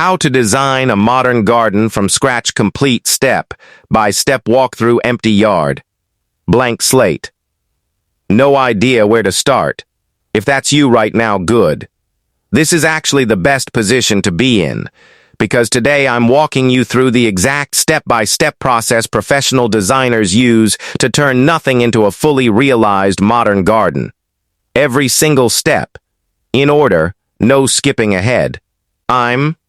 How to Design a Modern Garden from Scratch Complete Step-by-Step Walkthrough Empty Yard. Blank slate. No idea where to start. If that's you right now, good. This is actually the best position to be in, because today I'm walking you through the exact step-by-step process professional designers use to turn nothing into a fully realized modern garden. Every single step. In order, no skipping ahead.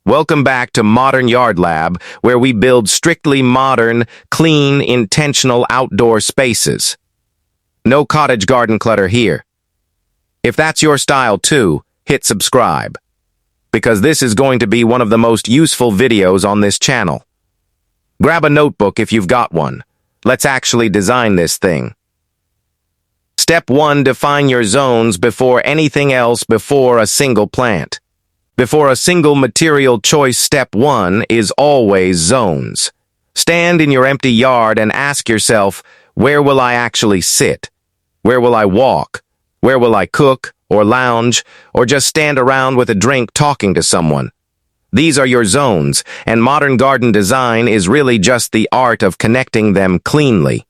Welcome back to Modern Yard Lab, where we build strictly modern, clean, intentional outdoor spaces. No cottage garden clutter here. If that's your style too, hit subscribe, because this is going to be one of the most useful videos on this channel. Grab a notebook if you've got one. Let's actually design this thing. Step 1. Define your zones before anything else before a single plant. Before a single material choice, step 1 is always zones. Stand in your empty yard and ask yourself, where will I actually sit? Where will I walk? Where will I cook, or lounge, or just stand around with a drink talking to someone? These are your zones, and modern garden design is really just the art of connecting them cleanly.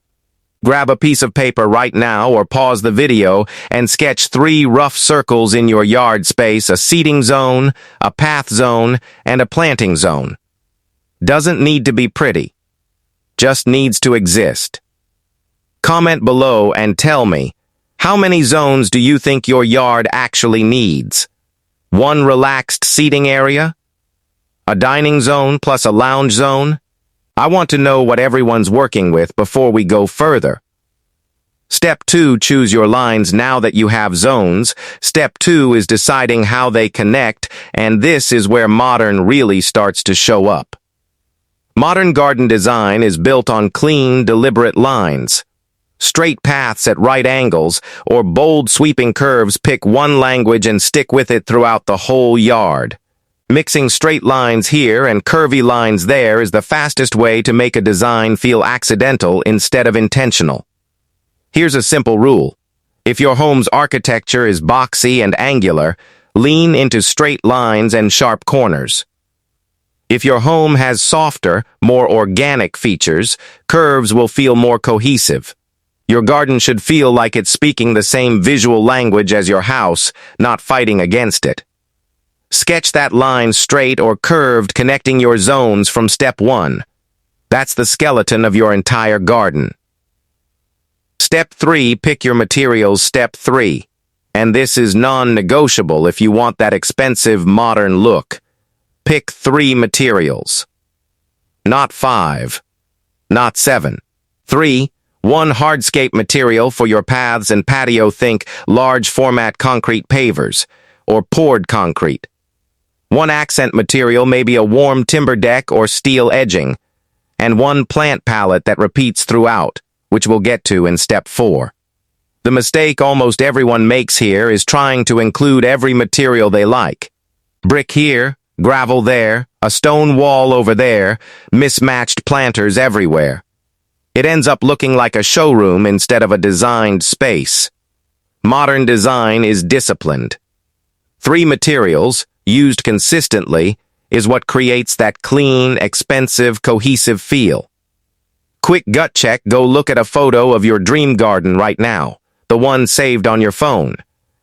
Grab a piece of paper right now or pause the video and sketch 3 rough circles in your yard space: a seating zone, a path zone, and a planting zone. Doesn't need to be pretty. Just needs to exist. Comment below and tell me, how many zones do you think your yard actually needs? 1 relaxed seating area? A dining zone plus a lounge zone? I want to know what everyone's working with before we go further. Step 2. Choose your lines. Now that you have zones, step 2 is deciding how they connect, and this is where modern really starts to show up. Modern garden design is built on clean, deliberate lines. Straight paths at right angles, or bold sweeping curves. Pick one language and stick with it throughout the whole yard. Mixing straight lines here and curvy lines there is the fastest way to make a design feel accidental instead of intentional. Here's a simple rule. If your home's architecture is boxy and angular, lean into straight lines and sharp corners. If your home has softer, more organic features, curves will feel more cohesive. Your garden should feel like it's speaking the same visual language as your house, not fighting against it. Sketch that line straight or curved connecting your zones from step 1. That's the skeleton of your entire garden. Step 3. Pick your materials. Step 3. And this is non-negotiable if you want that expensive modern look. Pick 3 materials. Not 5. Not 7. 3. 1 hardscape material for your paths and patio. Think large format concrete pavers or poured concrete. 1 accent material, maybe a warm timber deck or steel edging, and 1 plant palette that repeats throughout, which we'll get to in step 4. The mistake almost everyone makes here is trying to include every material they like. Brick here, gravel there, a stone wall over there, mismatched planters everywhere. It ends up looking like a showroom instead of a designed space. Modern design is disciplined. 3 materials, used consistently, is what creates that clean, expensive, cohesive feel. Quick gut check. Go look at a photo of your dream garden right now, the one saved on your phone.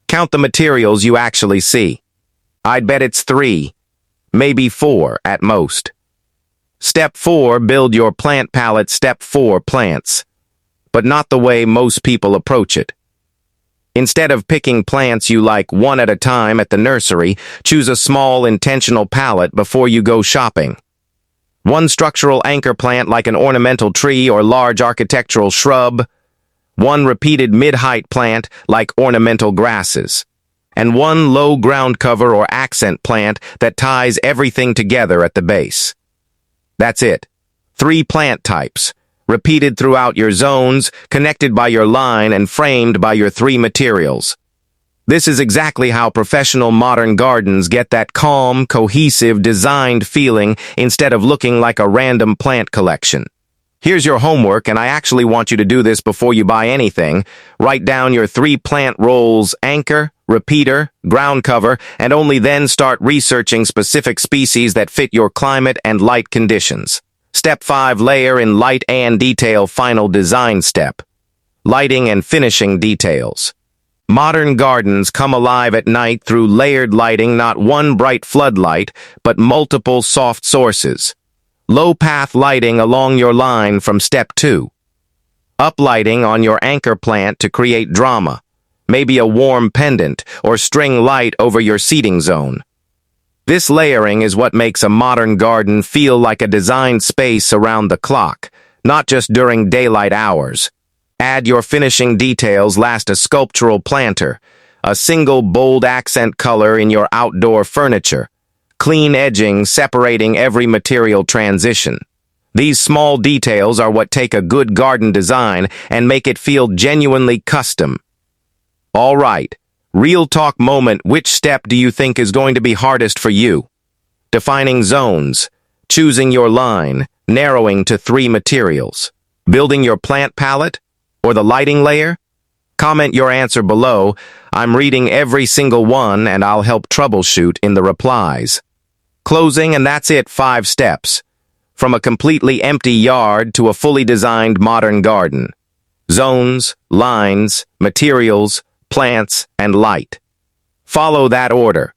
Count the materials you actually see. I'd bet it's 3, maybe 4 at most. Step 4. Build your plant palette. Step 4. Plants. But not the way most people approach it. Instead of picking plants you like one at a time at the nursery, choose a small, intentional palette before you go shopping. 1 structural anchor plant like an ornamental tree or large architectural shrub. 1 repeated mid-height plant like ornamental grasses. And 1 low ground cover or accent plant that ties everything together at the base. That's it. 3 plant types, repeated throughout your zones, connected by your line and framed by your 3 materials. This is exactly how professional modern gardens get that calm, cohesive, designed feeling instead of looking like a random plant collection. Here's your homework, and I actually want you to do this before you buy anything. Write down your 3 plant roles: anchor, repeater, ground cover, and only then start researching specific species that fit your climate and light conditions. Step 5. Layer in light and detail. Final design step. Lighting and finishing details. Modern gardens come alive at night through layered lighting, not one bright floodlight, but multiple soft sources. Low-path lighting along your line from step 2. Uplighting on your anchor plant to create drama. Maybe a warm pendant or string light over your seating zone. This layering is what makes a modern garden feel like a designed space around the clock, not just during daylight hours. Add your finishing details. Last, a sculptural planter, a single bold accent color in your outdoor furniture. Clean edging separating every material transition. These small details are what take a good garden design and make it feel genuinely custom. All right, real talk moment. Which step do you think is going to be hardest for you? Defining zones, choosing your line, narrowing to 3 materials, building your plant palette, or the lighting layer? Comment your answer below. I'm reading every single one and I'll help troubleshoot in the replies. Closing, and that's it. 5 steps. From a completely empty yard to a fully designed modern garden. Zones, lines, materials, plants, and light. Follow that order,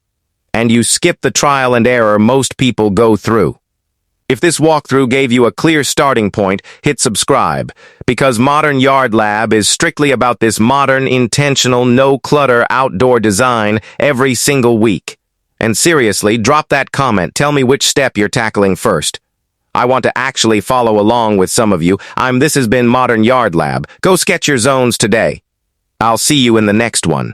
and you skip the trial and error most people go through. If this walkthrough gave you a clear starting point, hit subscribe, because Modern Yard Lab is strictly about this modern, intentional, no-clutter outdoor design every single week. And seriously, drop that comment. Tell me which step you're tackling first. I want to actually follow along with some of you. This has been Modern Yard Lab. Go sketch your zones today. I'll see you in the next one.